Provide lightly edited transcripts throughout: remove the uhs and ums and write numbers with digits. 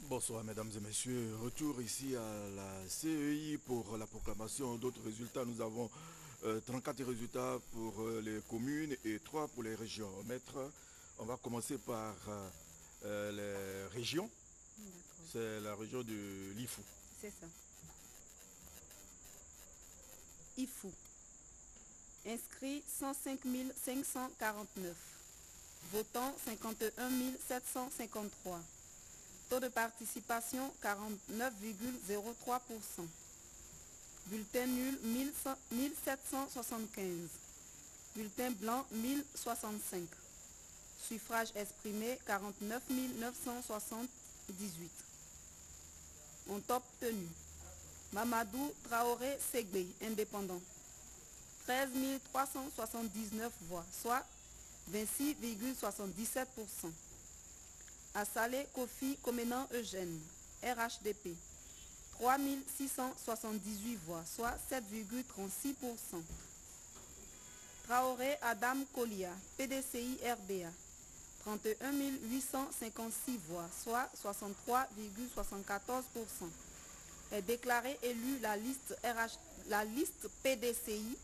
Bonsoir mesdames et messieurs, retour ici à la CEI pour la proclamation d'autres résultats. Nous avons 34 résultats pour les communes et 3 pour les régions. Maître, on va commencer par les régions. C'est la région de l'Ifou. C'est ça. Ifou. Inscrits 105 549. Votants 51 753. Taux de participation 49,03%. Bulletin nul 1775. Bulletin blanc 1065. Suffrage exprimé 49 978. Ont obtenu Mamadou Traoré Segbe, indépendant, 13 379 voix, soit 26,77%. Assalé Kofi Comenan Eugène, RHDP, 3 678 voix, soit 7,36%. Traoré Adam Kolia, PDCI RDA, 31 856 voix, soit 63,74%. Est déclaré élu la liste PDCI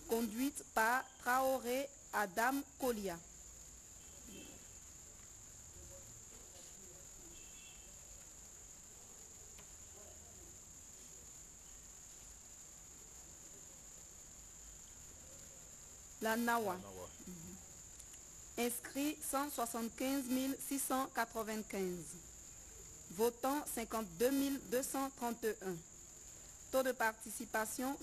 conduite par Traoré Adam Kolia. La Nawa. Inscrit 175 695. Votant 52 231. Taux de participation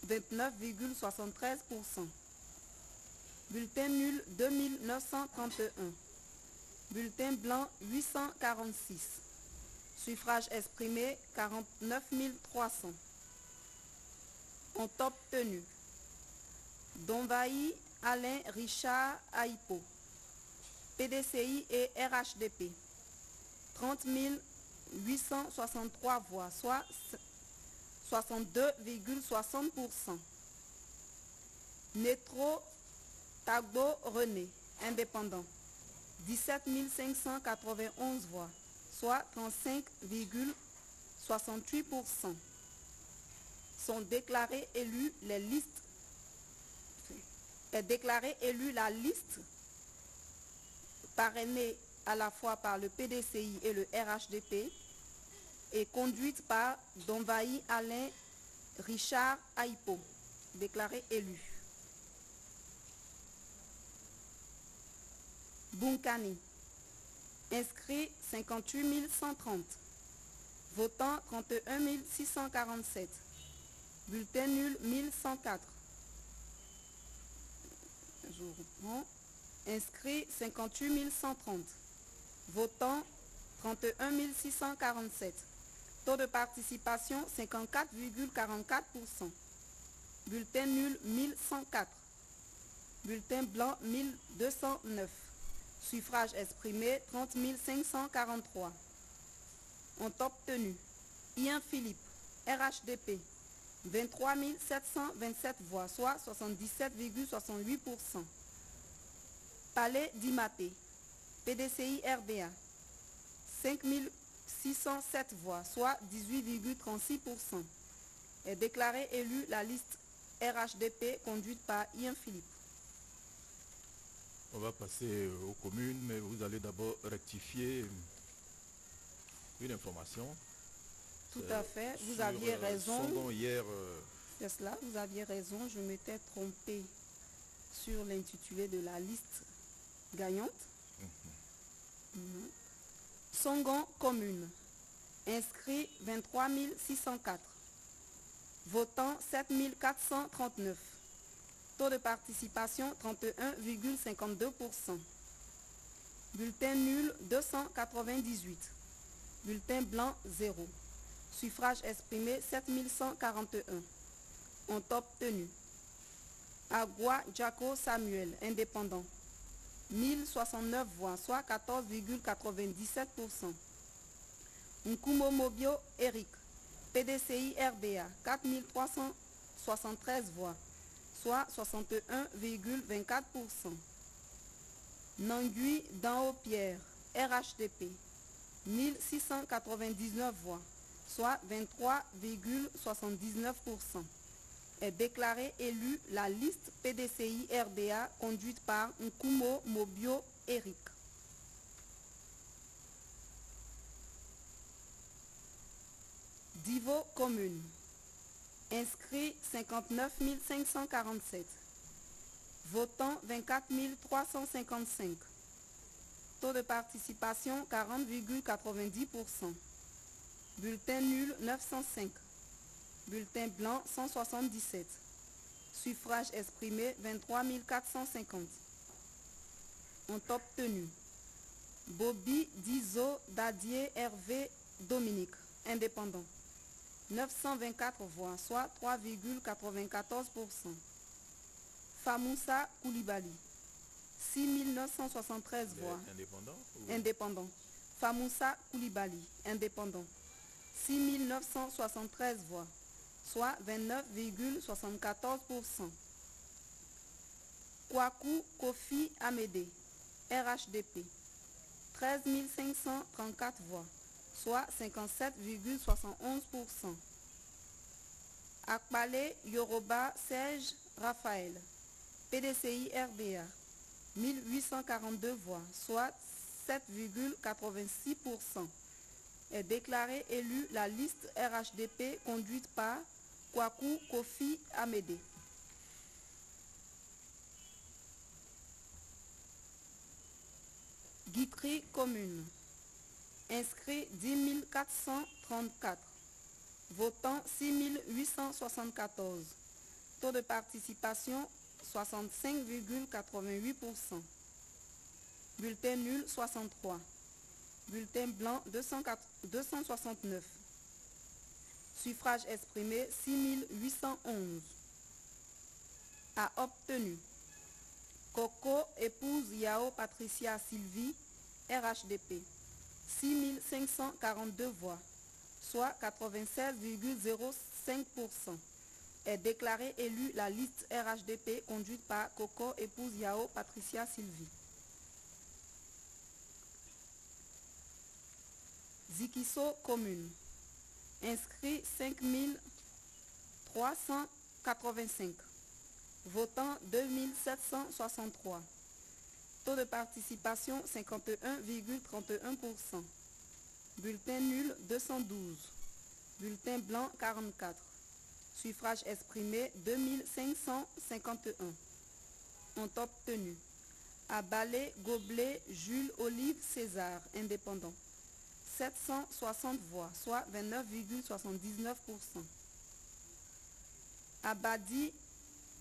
29,73%. Bulletin nul 2931. Bulletin blanc 846. Suffrage exprimé 49 300. Ont obtenu Donvaï Alain Richard Aipo, PDCI et RHDP, 30 863 voix, soit 62,60%. Netro Tagbo René, indépendant, 17 591 voix, soit 35,68%. Sont déclarés élus les listes. Est déclarée élue la liste parrainée à la fois par le PDCI et le RHDP et conduite par Donvaï Alain Richard Aipo, déclaré élu. Bunkani, inscrit 58 130, votant 31 647, bulletin nul 1104. Je reprends. Inscrit 58 130. Votant 31 647. Taux de participation 54,44%. Bulletin nul 1104. Bulletin blanc 1209. Suffrage exprimé 30 543. Ont obtenu Ian Philippe, RHDP, 23 727 voix, soit 77,68%. Palais Dimaté, PDCI RDA, 5 607 voix, soit 18,36%. Est déclaré élu la liste RHDP conduite par Ian Philippe. On va passer aux communes, mais vous allez d'abord rectifier une information. Tout à fait, vous aviez raison. Sondon hier. C'est cela, vous aviez raison, je m'étais trompé sur l'intitulé de la liste gagnante. Songon commune, inscrit 23 604, votant 7 439, taux de participation 31,52%, bulletin nul 298, bulletin blanc 0, suffrage exprimé 7141, ont obtenu Agua Jaco Samuel, indépendant, 1069 voix, soit 14,97%. Nkumo Mobio Eric, PDCI RDA, 4373 voix, soit 61,24%. Nangui Danho Pierre, RHDP, 1699 voix, soit 23,79%. Est déclaré élu la liste PDCI RDA conduite par Nkumo Mobio Eric. Divo commune. Inscrits 59 547. Votants 24 355. Taux de participation 40,90%. Bulletin nul 905. Bulletin blanc 177. Suffrage exprimé 23 450. Ont obtenu Bobby Dizo Dadier Hervé Dominique, indépendant. 924 voix, soit 3,94%. Famoussa Koulibaly, 6973 voix. Indépendant. Famoussa Koulibaly, indépendant. 6973 voix, soit 29,74%. Kwaku Kofi Amédé, RHDP, 13 534 voix, soit 57,71%. Akpale Yoruba Serge Raphaël, PDCI RDA, 1842 voix, soit 7,86%. Est déclaré élu la liste RHDP conduite par Kwaku Kofi Amédé. Guitry commune. Inscrits 10 434. Votants 6 874. Taux de participation 65,88%. Bulletin nul 63. Bulletin blanc 269. Suffrage exprimé 6 811. A obtenu Coco épouse Yao Patricia Sylvie, RHDP, 6 542 voix, soit 96,05%. Est déclaré élu la liste RHDP conduite par Coco épouse Yao Patricia Sylvie. Zikiso commune. Inscrits 5 385. Votants 2763. Taux de participation 51,31%. Bulletin nul 212. Bulletin blanc 44. Suffrage exprimé 2551. Ont obtenu Abalé Goblet Jules Olive César, indépendant. 760 voix, soit 29,79%. Abadi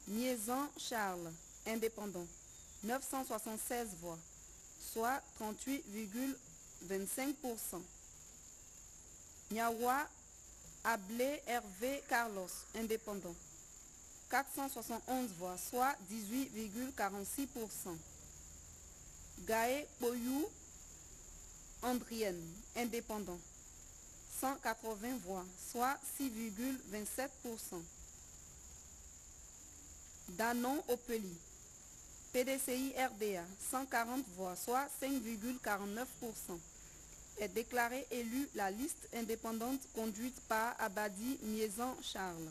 Niezan Charles, indépendant, 976 voix, soit 38,25%. Niawa Ablé Hervé Carlos, indépendant, 471 voix, soit 18,46%. Gaé Boyou Andrienne, indépendant, 180 voix, soit 6,27%. Danon Opeli, PDCI RDA, 140 voix, soit 5,49%. Est déclaré élu la liste indépendante conduite par Abadi Niezan Charles.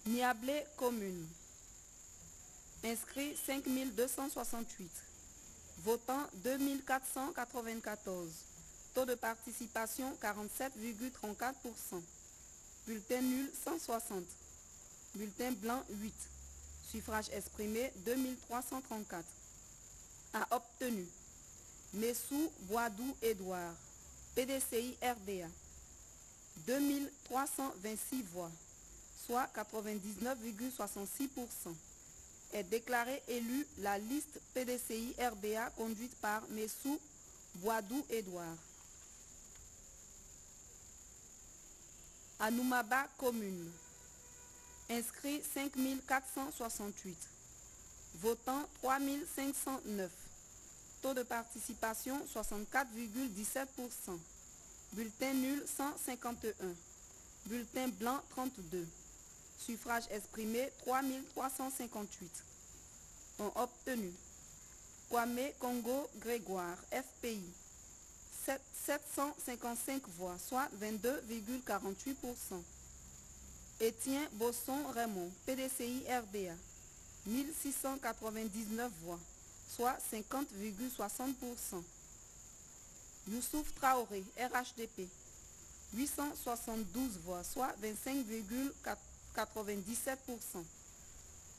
Niablé commune. Inscrits 5 268. Votants 2 494. Taux de participation 47,34%. Bulletin nul 160. Bulletin blanc 8. Suffrage exprimé 2334. A obtenu Messou Boadou Edouard, PDCI RDA, 2326 voix, soit 99,66%. Est déclaré élu la liste PDCI RDA conduite par Messou Boadou Edouard. Anoumaba commune. Inscrits 5 468. Votants 3 509. Taux de participation 64,17%. Bulletin nul 151. Bulletin blanc 32. Suffrage exprimé 3 358. Ont obtenu Kwame Congo Grégoire, FPI, 755 voix, soit 22,48%. Étienne Bosson Raymond, PDCI RDA, 1699 voix, soit 50,60%. Youssouf Traoré, RHDP, 872 voix, soit 25,97%.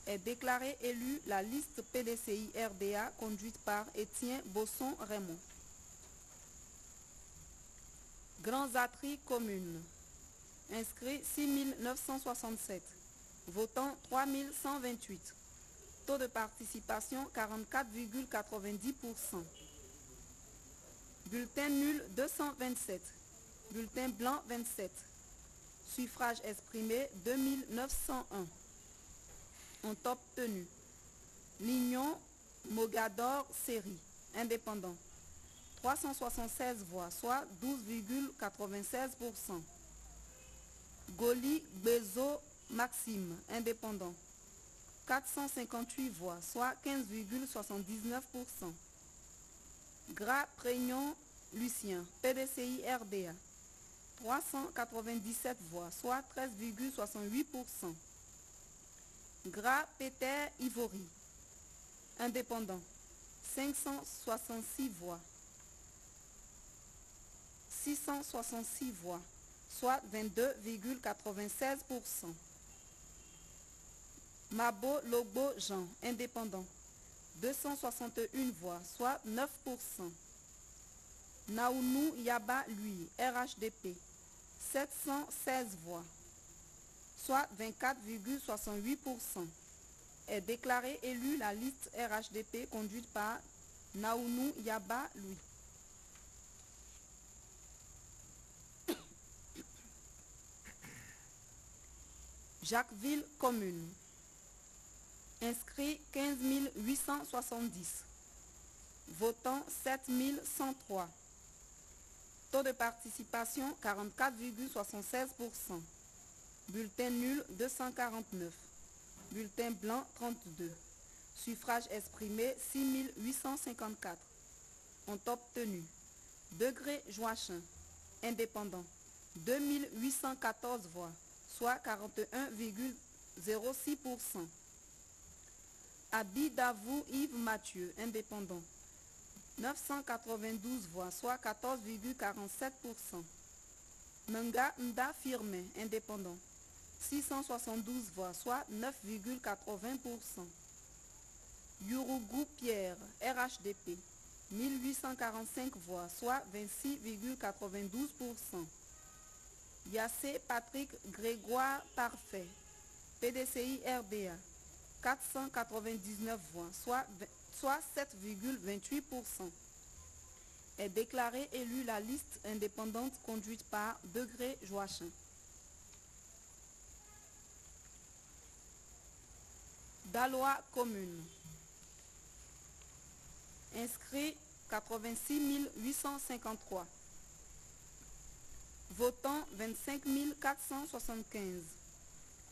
Est déclaré élu la liste PDCI RDA conduite par Étienne Bosson Raymond. Grands Atri commune. Inscrits 6967. Votants 3128. Taux de participation 44,90%. Bulletin nul 227. Bulletin blanc 27. Suffrage exprimé 2901. Ont obtenu l'Union Mogador Série, indépendant, 376 voix, soit 12,96%. Goli Bezo Maxime, indépendant, 458 voix, soit 15,79%. Gras Prégnon Lucien, PDCI RDA, 397 voix, soit 13,68%. Gras Peter Ivory, indépendant, 666 voix, soit 22,96%. Mabo Lobo Jean, indépendant, 261 voix, soit 9%. Naounou Yaba Lui, RHDP, 716 voix, soit 24,68%. Est déclaré élu la liste RHDP conduite par Naounou Yaba Lui. Jacquesville commune. Inscrits 15 870. Votants 7 103. Taux de participation 44,76%. Bulletin nul 249. Bulletin blanc 32. Suffrage exprimé 6 854. Ont obtenu Degré Joachim, indépendant, 2814 voix, soit 41,06%. Abidavou Yves Mathieu, indépendant, 992 voix, soit 14,47%. Menga Nda Firmin, indépendant, 672 voix, soit 9,80%. Yurugu Pierre, RHDP, 1845 voix, soit 26,92%. Yassé Patrick Grégoire Parfait, PDCI RDA, 499 voix, soit 7,28%. Est déclaré élu la liste indépendante conduite par Degré Joachim. Daloa commune. Inscrits 86 853. Votants 25 475.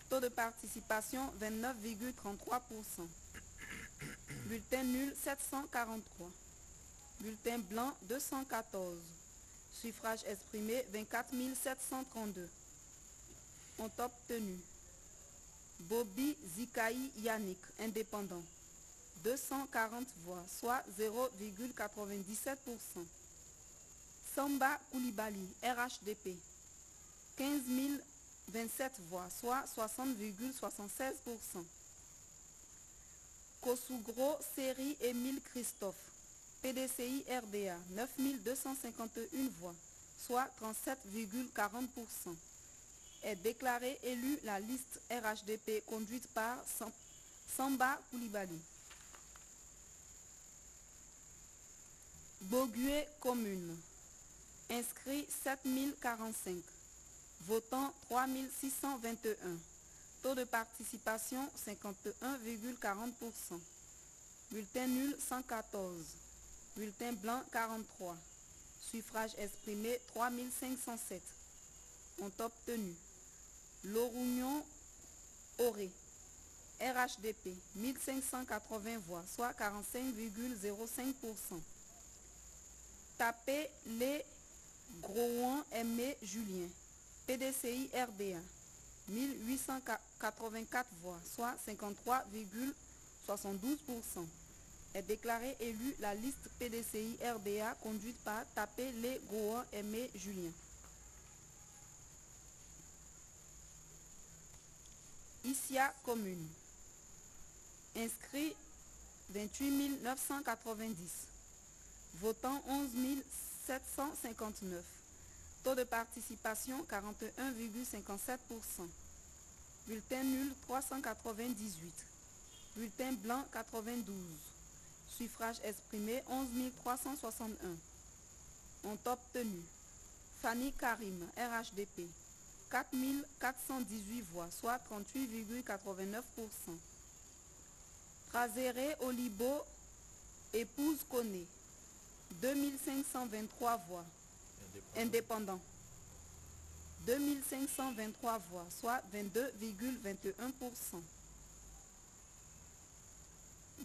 Taux de participation 29,33%. Bulletin nul 743. Bulletin blanc 214. Suffrage exprimé 24 732. Ont obtenu Bobby Zikaï Yannick, indépendant, 240 voix, soit 0,97%. Samba Koulibaly, RHDP, 15 027 voix, soit 60,76%. Kosugro Série Émile Christophe, PDCI RDA, 9 251 voix, soit 37,40%. Est déclaré élu la liste RHDP conduite par Samba Koulibaly. Bogué commune. Inscrits 7045. Votants 3621. Taux de participation 51,40%. Bulletin nul 114. Bulletin blanc 43. Suffrage exprimé 3507. Ont obtenu Lorugnon Auré, RHDP 1580 voix, soit 45,05%. Tapé les Grohan Aimé Julien, PDCI RDA 1884 voix, soit 53,72%. Est déclaré élu la liste PDCI RDA conduite par Tapé les Grohan Aimé Julien. Issia commune. Inscrit 28 990. Votant 11 759. Taux de participation 41,57%. Bulletin nul 398. Bulletin blanc 92. Suffrage exprimé 11 361. Ont obtenu Fanny Karim, RHDP, 4 418 voix, soit 38,89%. Razéré Olibo, épouse Koné, 2523 voix. Indépendant, 2523 voix, soit 22,21%.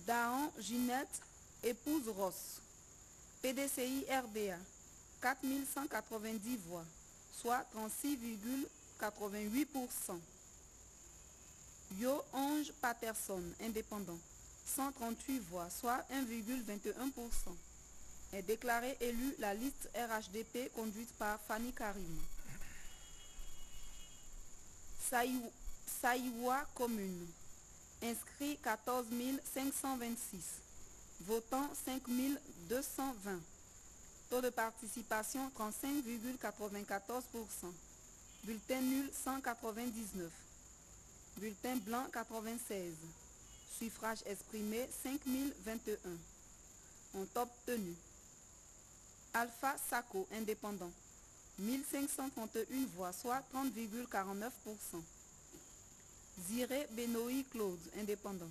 Dahan Ginette, épouse Ross, PDCI RDA, 4190 voix, soit 36,88%. Yo Ange Patterson, indépendant, 138 voix, soit 1,21%. Est déclaré élu la liste RHDP conduite par Fanny Karim. Saïwa commune. Inscrit 14 526. Votant 5 220. Taux de participation 35,94%. Bulletin nul 199. Bulletin blanc 96. Suffrage exprimé 5021. Ont obtenu Alpha Sako, indépendant, 1531 voix, soit 30,49%. Ziré Benoît Claude, indépendant,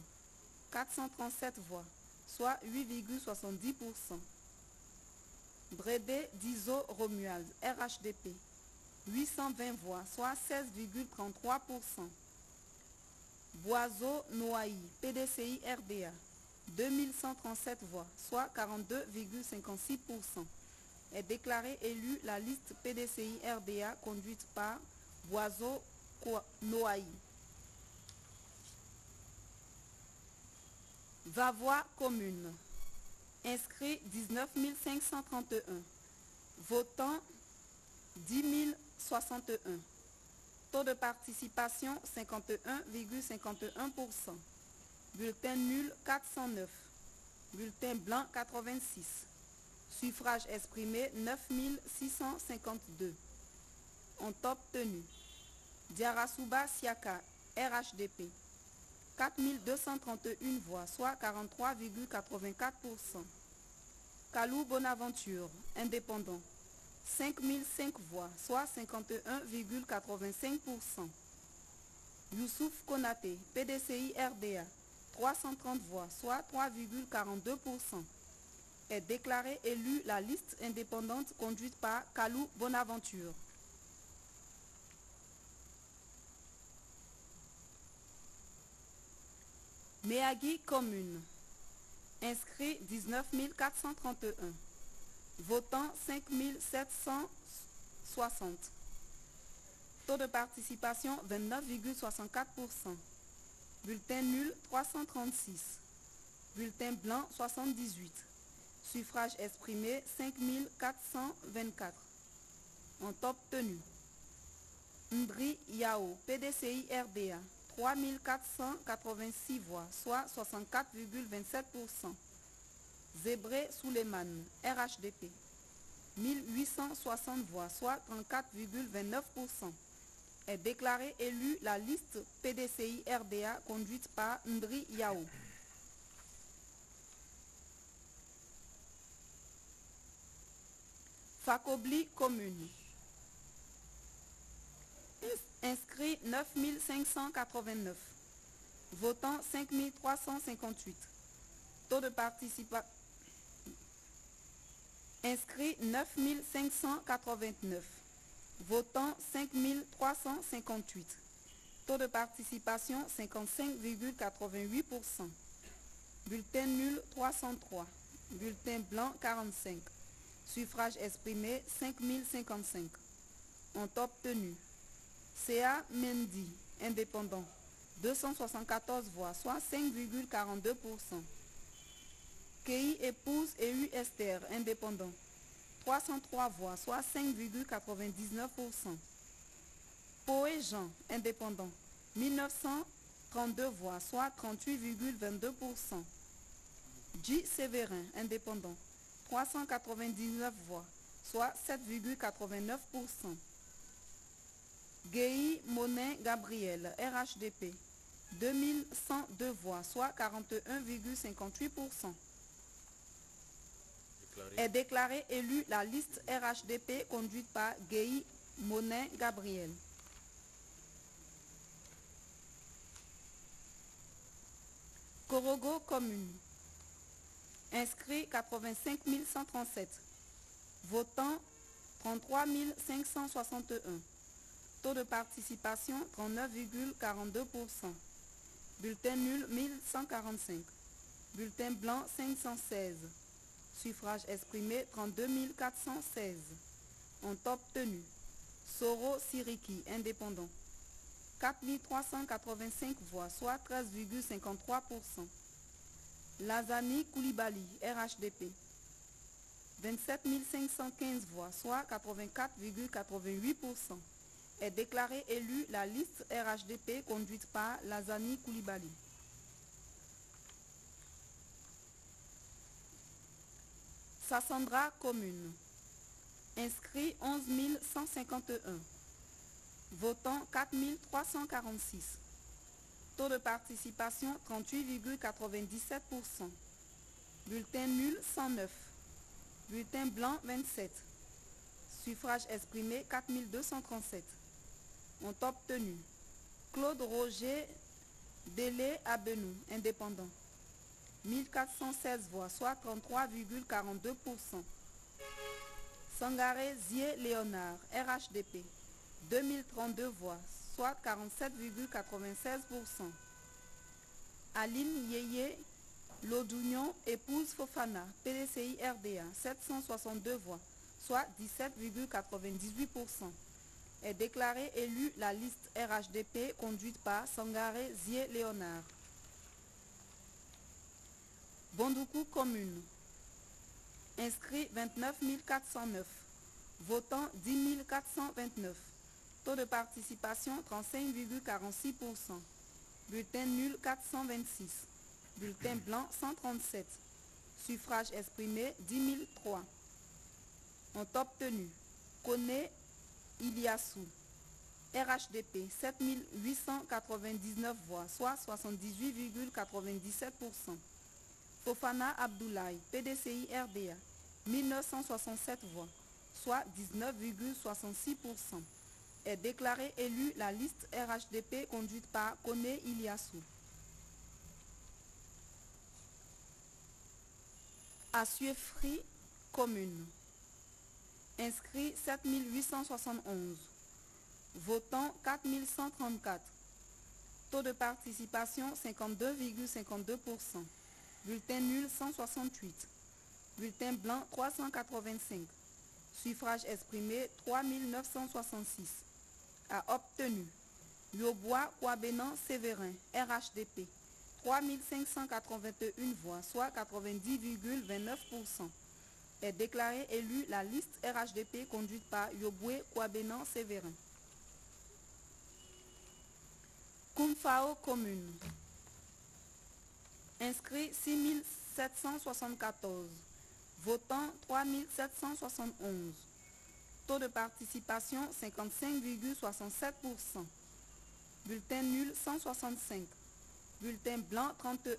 437 voix, soit 8,70%. Brédé Dizo Romuald, RHDP, 820 voix, soit 16,33%. Boiseau Noailly, PDCI RDA, 2137 voix, soit 42,56%. Est déclaré élu la liste PDCI RDA conduite par Boiseau Noailly. Vavois commune. Inscrit 19 531. Votant 10 061. Taux de participation 51,51%. Bulletin nul 409. Bulletin blanc 86. Suffrage exprimé 9 652. Ont obtenu Diarasuba Siaka, RHDP, 4 231 voix, soit 43,84%. Kalou Bonaventure, indépendant, 5 005 voix, soit 51,85%. Youssouf Konaté, PDCI RDA, 330 voix, soit 3,42%. Est déclaré élu la liste indépendante conduite par Kalou Bonaventure. Méagui commune. Inscrit 19 431. Votant 5 760. Taux de participation 29,64%. Bulletin nul 336. Bulletin blanc 78. Suffrage exprimé 5 424. Ont obtenu Ndri Yao, PDCI RDA, 3 486 voix, soit 64,27%. Zébré Souleymane, RHDP, 1860 voix, soit 34,29%. Est déclaré élu la liste PDCI RDA conduite par Ndri Yao. Fakobli commune. Inscrit 9 589. Votant 5 358. Taux de participation. Inscrit 9 589. Votant 5 358. Taux de participation 55,88%. Bulletin nul 303. Bulletin blanc 45. Suffrage exprimé 5055. Ont obtenu C.A. Mendy, indépendant, 274 voix, soit 5,42%. Kei Épouse et U. Esther, indépendant, 303 voix, soit 5,99%. Poé Jean, indépendant, 1932 voix, soit 38,22%. J. Séverin, indépendant, 399 voix, soit 7,89%. Guéhi Monin Gabriel, RHDP, 2102 voix, soit 41,58%. Est déclaré élu la liste RHDP conduite par Guéhi Monin Gabriel. Korogo commune. Inscrit 85 137. Votant 33 561. Taux de participation 39,42%. Bulletin nul 1145. Bulletin blanc 516. Suffrage exprimé 32 416. Ont obtenu Soro Siriki, indépendant, 4 385 voix, soit 13,53%. Lazani Koulibaly, RHDP, 27 515 voix, soit 84,88%. Est déclaré élu la liste RHDP conduite par Lazani Koulibaly. Sassandra commune. Inscrit 11 151. Votant 4 346. Taux de participation 38,97%. Bulletin nul 109. Bulletin blanc 27. Suffrage exprimé 4237. Ont obtenu Claude Roger Délé Abenou, indépendant, 1416 voix, soit 33,42%. Sangaré Zie Léonard, RHDP, 2032 voix, soit 47,96%. Aline Yeye Lodunion, épouse Fofana, PDCI RDA, 762 voix, soit 17,98%. Est déclaré élu la liste RHDP conduite par Sangaré Zie Léonard. Bondoukou commune. Inscrit 29 409. Votant 10 429. Taux de participation 35,46%. Bulletin nul 426. Bulletin blanc 137. Suffrage exprimé 10 003. Ont obtenu Kone Iliassou, RHDP, 7 899 voix, soit 78,97%. Fofana Abdoulaye, PDCI RDA, 1967 voix, soit 19,66%. Est déclaré élu la liste RHDP conduite par Kone Iliassou. Assuefri commune. Inscrit 7 871. Votant 4 134. Taux de participation 52,52%. Bulletin nul 168. Bulletin blanc 385. Suffrage exprimé 3 966. A obtenu Yobois Kouabenan Séverin, RHDP, 3 581 voix, soit 90,29%. Est déclaré élu la liste RHDP conduite par Yoboué Kouabenan Séverin. Koumfao commune. Inscrit 6 774. Votant 3 771. Taux de participation 55,67%. Bulletin nul 165. Bulletin blanc 31.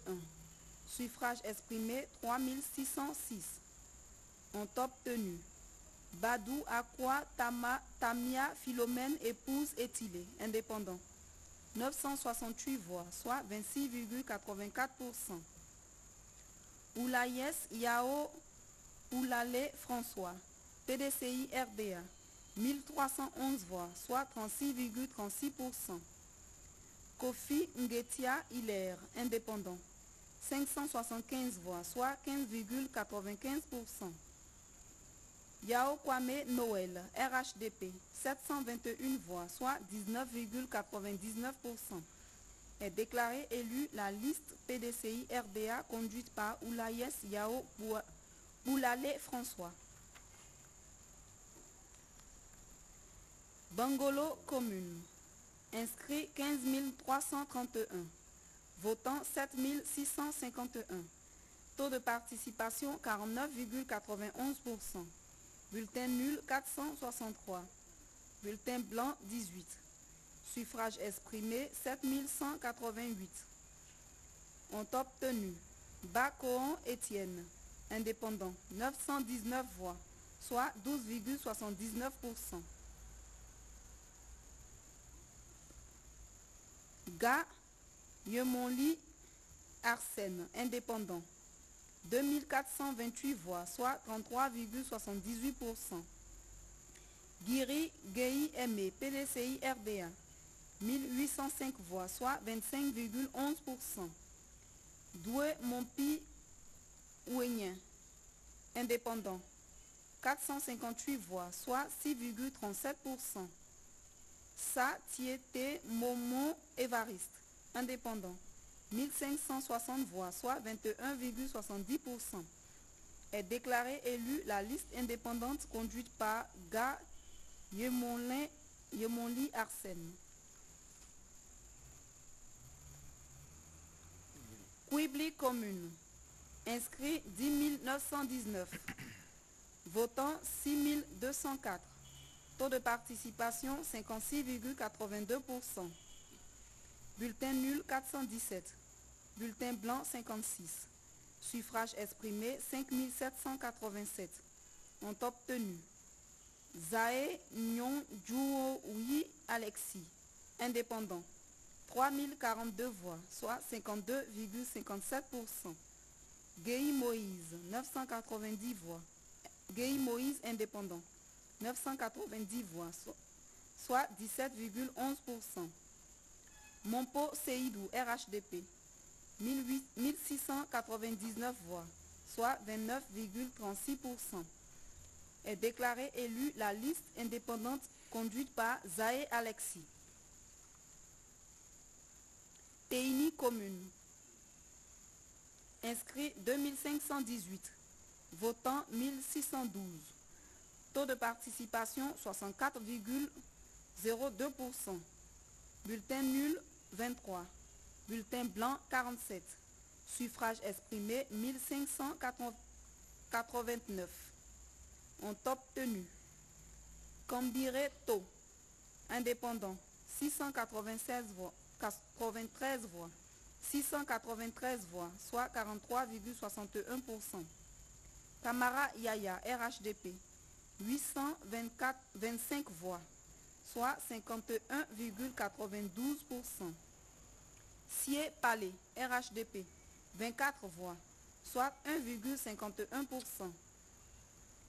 Suffrage exprimé 3 606. Ont obtenu Badou Akwa Tamia Philomène, épouse Etilé, indépendant, 968 voix, soit 26,84%. Oulayes Yao Oulale François, PDCI RDA, 1311 voix, soit 36,36%. Kofi Ngetia Hilaire, indépendant, 575 voix, soit 15,95%. Yao Kwame Noël, RHDP, 721 voix, soit 19,99%. Est déclaré élu la liste PDCI RDA conduite par Oulayes Yao Boulale François. Bangolo commune. Inscrit 15 331. Votant 7 651. Taux de participation 49,91%. Bulletin nul 463. Bulletin blanc 18. Suffrage exprimé 7188. Ont obtenu Bakoon Étienne, indépendant, 919 voix, soit 12,79%. Ga Yemonli Arsène, indépendant, 2428 voix, soit 33,78%. Guiri Gei Aimé, PDCI RDA, 1805 voix, soit 25,11%. Doué Mompi Ouenien, indépendant, 458 voix, soit 6,37%. Sa Tiete Momo Évariste, indépendant, 1560 voix, soit 21,70%. Est déclaré élu la liste indépendante conduite par Ga Yemonli Arsène. Quibli commune. Inscrit 10 919. Votant 6 204. Taux de participation 56,82%. Bulletin nul 417. Bulletin blanc 56. Suffrage exprimé 5 787. Ont obtenu Zae Nyon Djououi Alexis, indépendant, 3042 voix, soit 52,57%. Guy Moïse, 990 voix. Guy Moïse, indépendant, 990 voix, soit 17,11%. Mompo Seydou, RHDP, 1699 voix, soit 29,36%. Est déclaré élu la liste indépendante conduite par Zae Alexis. Teini commune. Inscrit 2518. Votant 1612. Taux de participation 64,02%. Bulletin nul 23. Bulletin blanc 47. Suffrage exprimé 1589. Ont obtenu Kambire To, indépendant, 696 voix, 93 voix, 693 voix, soit 43,61%. Kamara Yaya, RHDP, 825 voix, soit 51,92%. Sie Palais, RHDP, 24 voix, soit 1,51%.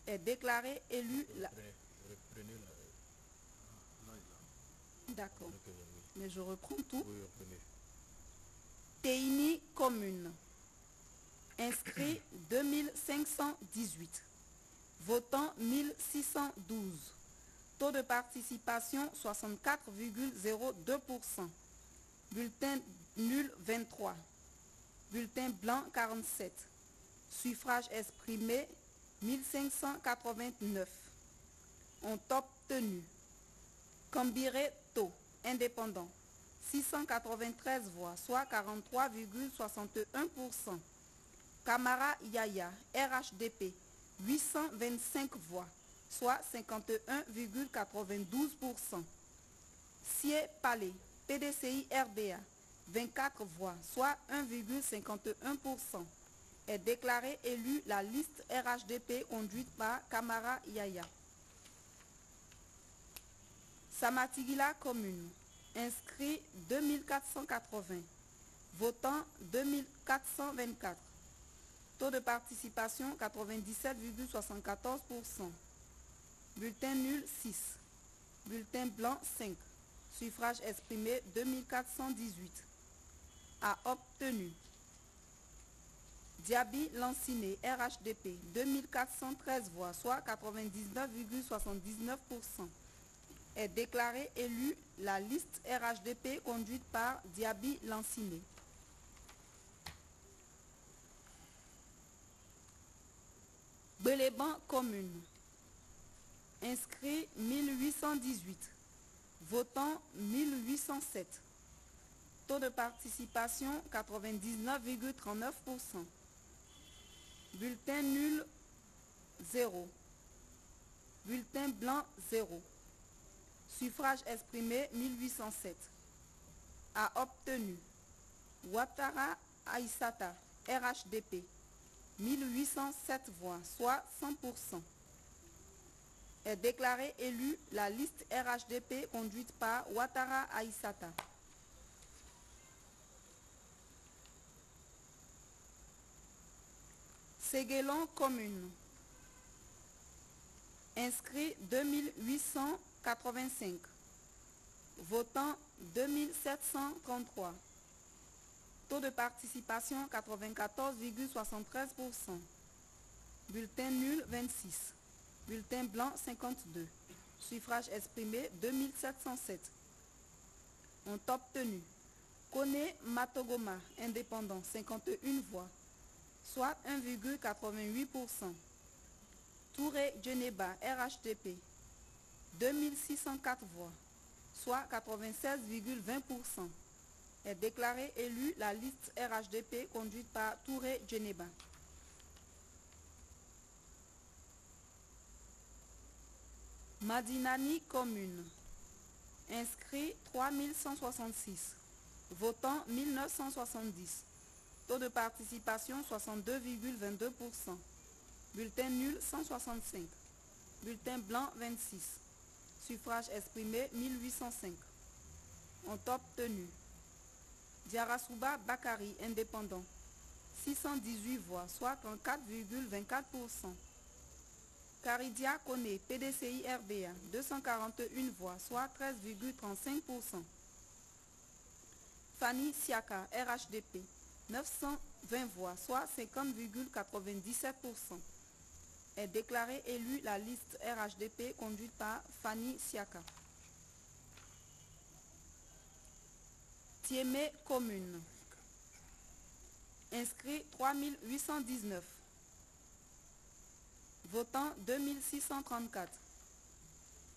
Est déclaré élu la... D'accord. Mais je reprends tout. Teini commune. Inscrit 2518. Votant 1612. Taux de participation 64,02%. Bulletin nul 23. Bulletin blanc 47. Suffrage exprimé 1589. Ont obtenu Kambire To, indépendant, 693 voix, soit 43,61%. Kamara Yaya, RHDP, 825 voix, soit 51,92%. Sie Palais, PDCI RDA, 24 voix, soit 1,51%. Est déclaré élu la liste RHDP conduite par Kamara Yaya. Samatigila commune. Inscrit 2480. Votant 2424. Taux de participation 97,74%. Bulletin nul 6. Bulletin blanc 5. Suffrage exprimé 2418. A obtenu. Diaby Lanciné, RHDP, 2413 voix, soit 99,79%. Est déclaré élu la liste RHDP conduite par Diaby Lanciné. Beléban commune. Inscrit 1818. Votant 1807. Taux de participation 99,39%. Bulletin nul 0. Bulletin blanc 0. Suffrage exprimé 1807. A obtenu. Ouattara Aïssata, RHDP, 1807 voix, soit 100%. Est déclaré élu la liste RHDP conduite par Ouattara Aïssata. Séguélon commune. Inscrit 2885. Votant 2733. Taux de participation 94,73%. Bulletin nul 26. Bulletin blanc 52. Suffrage exprimé 2707. Ont obtenu Koné Matogoma, indépendant, 51 voix, soit 1,88%. Touré Djeneba, RHDP, 2604 voix, soit 96,20%. Est déclaré élu la liste RHDP conduite par Touré Djeneba. Madinani commune. Inscrit 3166. Votant 1970. Taux de participation 62,22%. Bulletin nul 165. Bulletin blanc 26. Suffrage exprimé 1805. Ont obtenu Diarasuba Bakari, indépendant, 618 voix, soit 34,24%. Karidia Kone, PDCI RDA, 241 voix, soit 13,35%. Fanny Siaka, RHDP, 920 voix, soit 50,97%. Est déclaré élu la liste RHDP conduite par Fanny Siaka. Tiémé commune. Inscrit 3819. Votant 2634.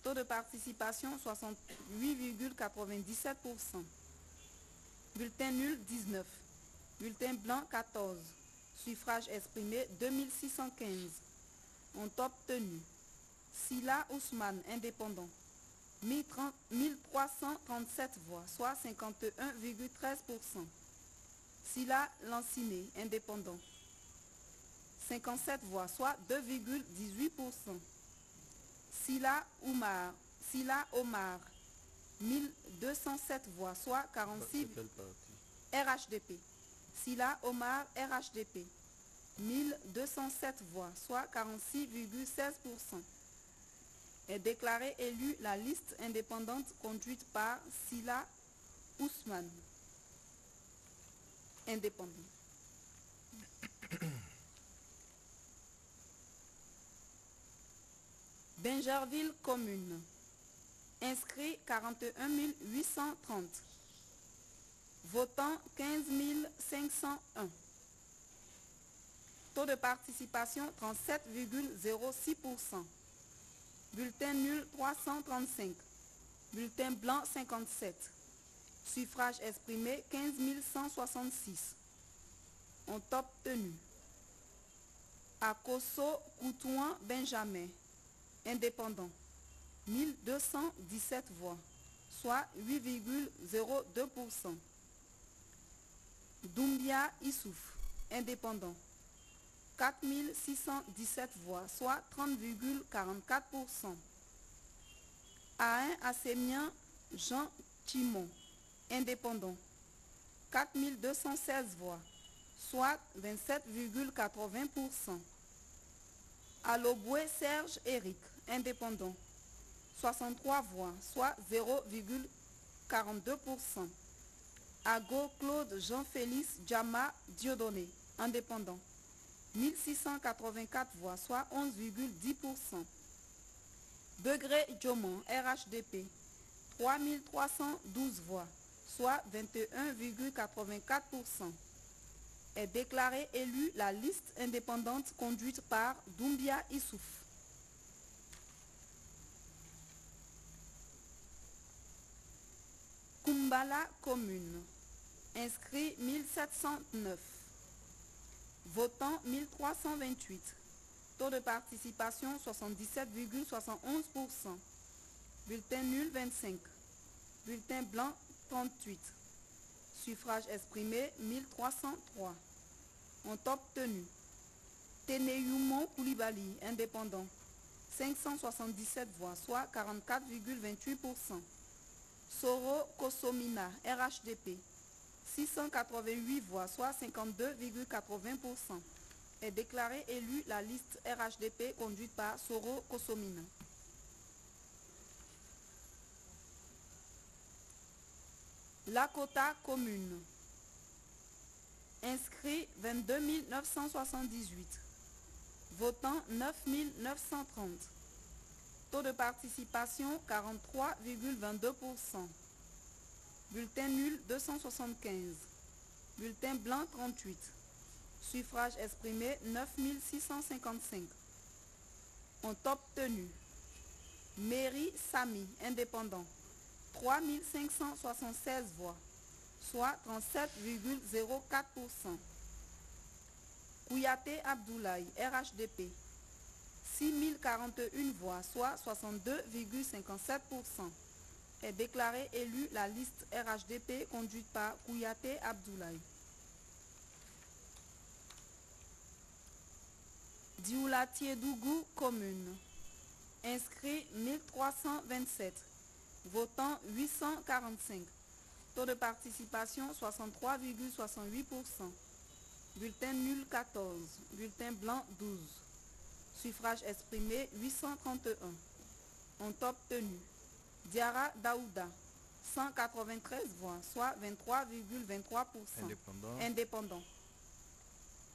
Taux de participation 68,97%. Bulletin nul 19. Bulletin blanc 14. Suffrage exprimé 2615. Ont obtenu Sila Ousmane, indépendant, 1337 voix, soit 51,13%. Sila Lanciné, indépendant, 57 voix, soit 2,18%. Sila Omar, 1207 voix, soit 46. RHDP. Sila Omar, RHDP, 1207 voix, soit 46,16%. Est déclaré élu la liste indépendante conduite par Sila Ousmane, indépendant. Bingerville commune. Inscrit 41 830. Votant 15 501. Taux de participation 37,06%. Bulletin nul 335. Bulletin blanc 57. Suffrage exprimé 15 166. Ont obtenu Akoso Koutouan Benjamin, indépendant, 1217 voix, soit 8,02%. Doumbia Issouf, indépendant, 4617 voix, soit 30,44%. Ain Assémien Jean Timon, indépendant, 4216 voix, soit 27,80%. Aloboué Serge Eric, indépendant, 63 voix, soit 42%. Ago Claude Jean-Félix Djama Dieudonné, indépendant, 1684 voix, soit 11,10%. Begré Diomon, RHDP, 3312 voix, soit 21,84%. Est déclaré élu la liste indépendante conduite par Doumbia Issouf. Kumbala commune. Inscrit 1709. Votant 1328. Taux de participation 77,71%. Bulletin nul 25. Bulletin blanc 38. Suffrage exprimé 1303. Ont obtenu Ténéyoumon Koulibaly, indépendant, 577 voix, soit 44,28%. Soro Kosomina, RHDP, 688 voix, soit 52,80%. Est déclaré élu la liste RHDP conduite par Soro Kosomina. Lakota commune. Inscrit 22 978. Votant 9 930. Taux de participation 43,22%. Bulletin nul 275. Bulletin blanc 38. Suffrage exprimé 9 655. Ont obtenu Mairie Sami, indépendant, 3 576 voix, soit 37,04%. Kouyaté Abdoulaye, RHDP, 6 041 voix, soit 62,57%. Est déclaré élu la liste RHDP conduite par Kouyaté Abdoulaye. Dioula-Tiédougou commune. Inscrit 1327. Votant 845. Taux de participation 63,68%. Bulletin nul 14. Bulletin blanc 12. Suffrage exprimé 831. Ont obtenu Diara Daouda, 193 voix, soit 23,23%. Indépendant.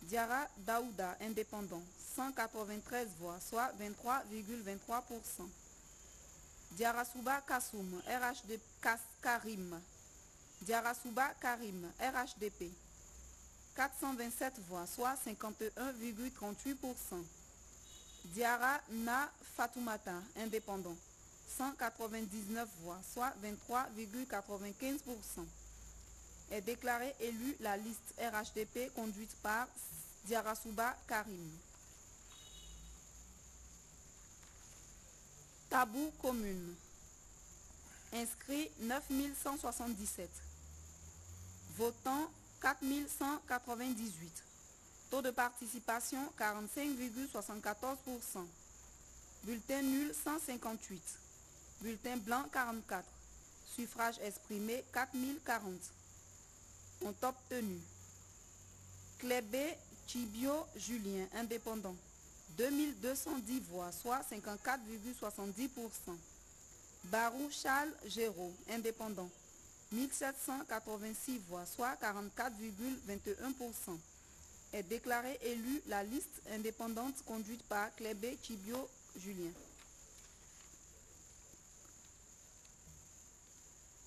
Diara Daouda, indépendant, 193 voix, soit 23,23%. Diarasuba Kassoum, RHD Karim. Diarasuba Karim, RHDP, 427 voix, soit 51,38%. Diara Na Fatoumata, indépendant, 199 voix, soit 23,95%. Est déclaré élu la liste RHDP conduite par Diarasuba Karim. Tabou commune. Inscrit 9 177. Votant 4 198. Taux de participation 45,74%. Bulletin nul 158. Bulletin blanc 44. Suffrage exprimé 4040. Ont obtenu Klébé Chibio Julien, indépendant, 2210 voix, soit 54,70%. Barou Charles Géraud, indépendant, 1786 voix, soit 44,21%. Est déclaré élu la liste indépendante conduite par Klébé Chibio Julien.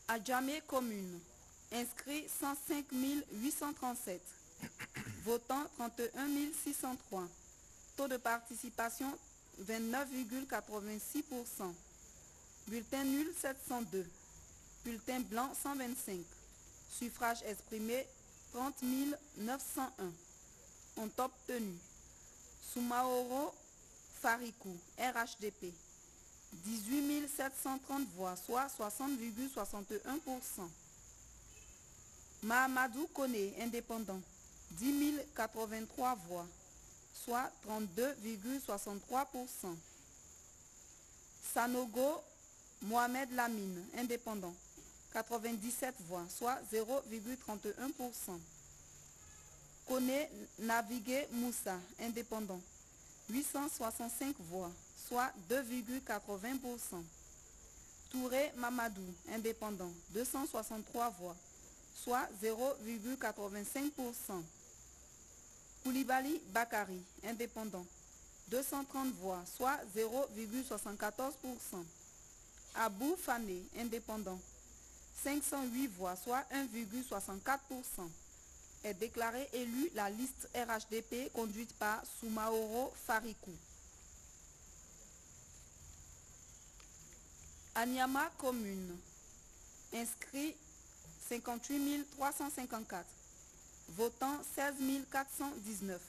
Adjamé commune. Inscrit 105 837. Votant 31 603. Taux de participation 29,86%. Bulletin nul 702. Bulletin blanc 125. Suffrage exprimé 30 901. Ont obtenu Soumaoro Farikou, RHDP, 18 730 voix, soit 60,61%. Mahamadou Kone, indépendant, 10 083 voix, soit 32,63%. Sanogo Mohamed Lamine, indépendant, 97 voix, soit 0,31%. Kone Navigué Moussa, indépendant, 865 voix, soit 2,80%. Touré Mamadou, indépendant, 263 voix, soit 0,85%. Koulibaly Bakari, indépendant, 230 voix, soit 0,74%. Abou Fane, indépendant, 508 voix, soit 1,64%. Est déclaré élu la liste RHDP conduite par Soumaoro Farikou. Anyama commune, inscrit 58 354, votant 16 419,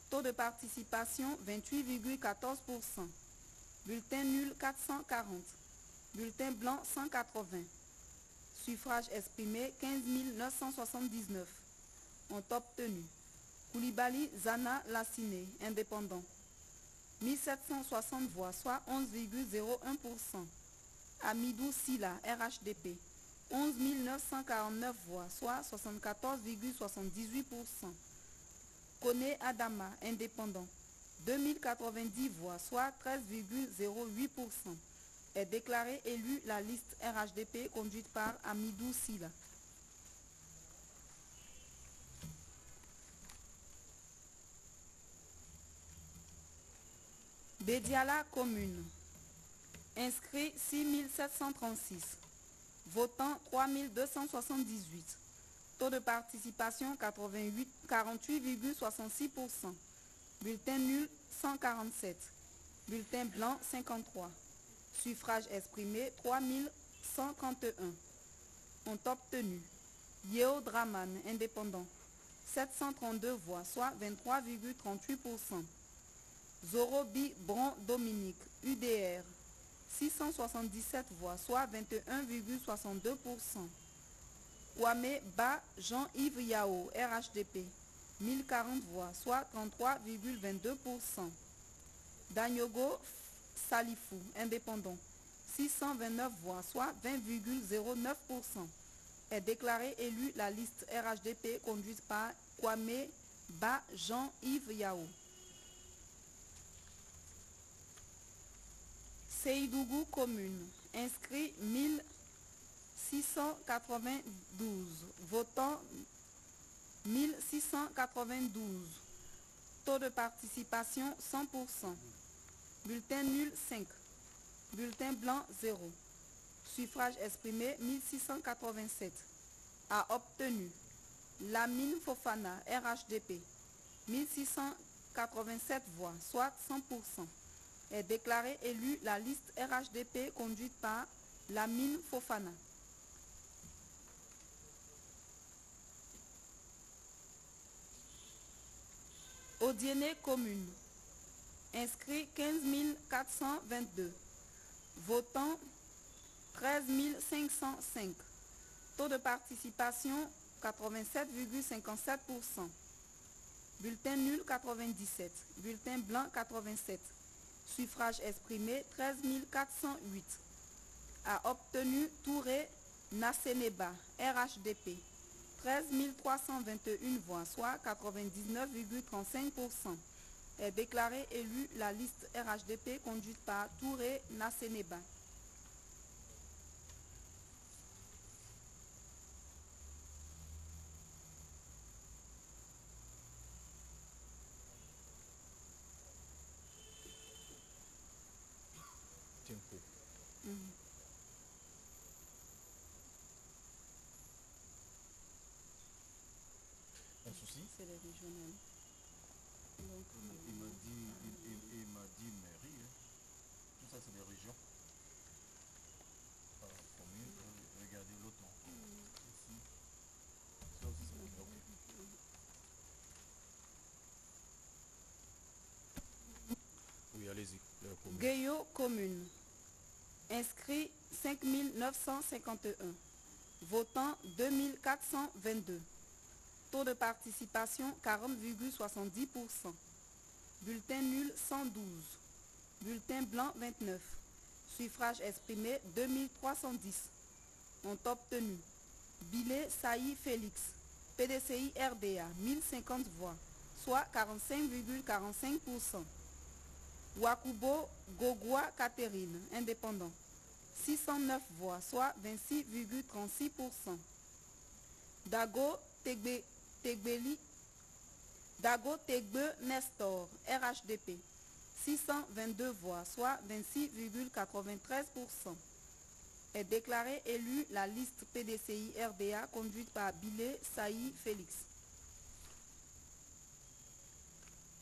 taux de participation 28,14%, bulletin nul 440, bulletin blanc 180, suffrage exprimé 15 979, ont obtenu Koulibaly Zana Lassine, indépendant, 1760 voix, soit 11,01%. Amidou Silla, RHDP, 11 949 voix, soit 74,78%. Kone Adama, indépendant, 2090 voix, soit 13,08%. Est déclaré élu la liste RHDP conduite par Amidou Silla. Bédiala commune, inscrit 6 736, votant 3 278, taux de participation 48,66%, bulletin nul 147, bulletin blanc 53, suffrage exprimé 3 131, ont obtenu Yeo Draman, indépendant, 732 voix, soit 23,38%. Zorobi Bron Dominique, UDR, 677 voix, soit 21,62%. Kwame Ba Jean-Yves Yao, RHDP, 1040 voix, soit 33,22%. Danyogo Salifou, indépendant, 629 voix, soit 20,09%. Est déclaré élu la liste RHDP conduite par Kwame Ba Jean-Yves Yao. Seidougou commune, inscrit 1692, votant 1692, taux de participation 100%, bulletin nul 5, bulletin blanc 0, suffrage exprimé 1687, a obtenu Lamine Fofana, RHDP, 1687 voix, soit 100%. Est déclaré élu la liste RHDP conduite par Lamine Fofana. Odiéné commune, inscrit 15 422, votant 13 505, taux de participation 87,57%, bulletin nul 97, bulletin blanc 87, suffrage exprimé 13 408, a obtenu Touré Nasseneba, RHDP, 13 321 voix, soit 99,35%. Est déclaré élu la liste RHDP conduite par Touré Nasseneba. Un souci? C'est les régionales. Donc, Il m'a dit mairie, hein. Tout ça c'est des régions. Commune, regardez l'autre. Ici. Ça aussi c'est des oui, allez-y. Gueyo commune, inscrit 5 951, votant 2422, taux de participation 40,70%, bulletin nul 112, bulletin blanc 29, suffrage exprimé 2310, ont obtenu Bilé Saï Félix, PDCI RDA, 1050 voix, soit 45,45%. Wakubo Gogwa Catherine, indépendant, 609 voix, soit 26,36%. Dago Tegbe Nestor, RHDP, 622 voix, soit 26,93%. Est déclaré élu la liste PDCI RDA conduite par Bilé Saï Félix.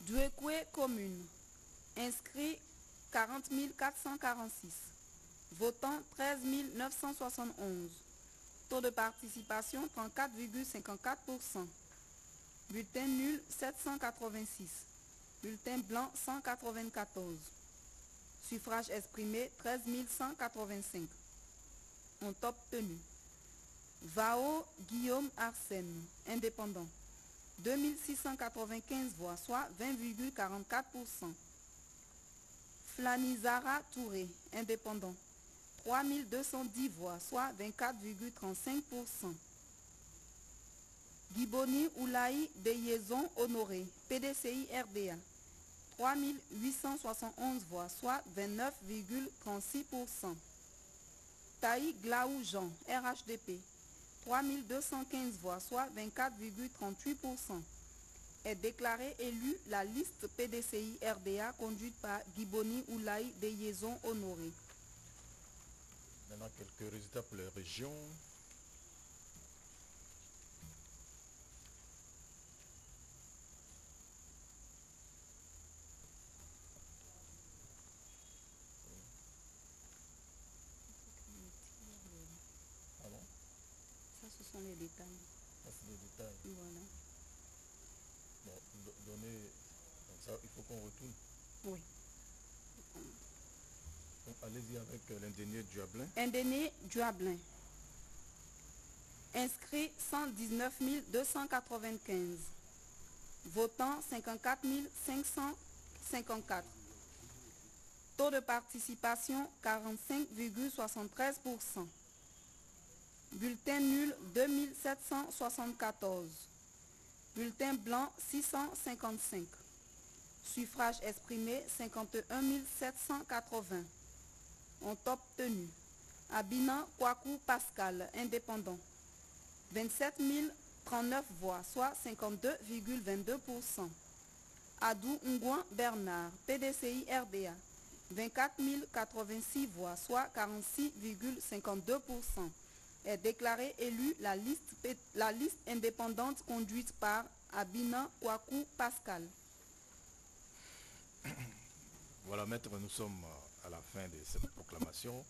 Douekoué commune, inscrit 40 446, votant 13 971, taux de participation 34,54%, bulletin nul 786, bulletin blanc 194, suffrage exprimé 13 185. Ont obtenu Vao Guillaume Arsène, indépendant, 2695 voix, soit 20,44%. Flanizara Touré, indépendant, 3210 voix, soit 24,35%. Giboni Oulaï Beyezon Honoré, PDCI RDA, 3871 voix, soit 29,36%. Taï Glaou Jean, RHDP, 3215 voix, soit 24,38%. Est déclaré élu la liste PDCI RDA conduite par Giboni Oulaï Beyezon Honoré. Maintenant, quelques résultats pour les régions. Ça, ce sont les détails. Ça, c'est les détails. Voilà. Bon, donner, donc ça, il faut qu'on retourne. Oui. Donc, allez-y avec l'indénié Duablin. Indénié Duablin. Inscrit 119 295. Votant 54 554. Taux de participation 45,73%. Bulletin nul 2774. Bulletin blanc 655. Suffrage exprimé 51 780. Ont obtenu Abina Kwaku Pascal, indépendant, 27 039 voix, soit 52,22%. Adou Ngouan Bernard, PDCI RDA, 24 086 voix, soit 46,52%. Est déclaré élu la liste indépendante conduite par Abina Kwaku Pascal. Voilà, maître, nous sommes à la fin de cette proclamation.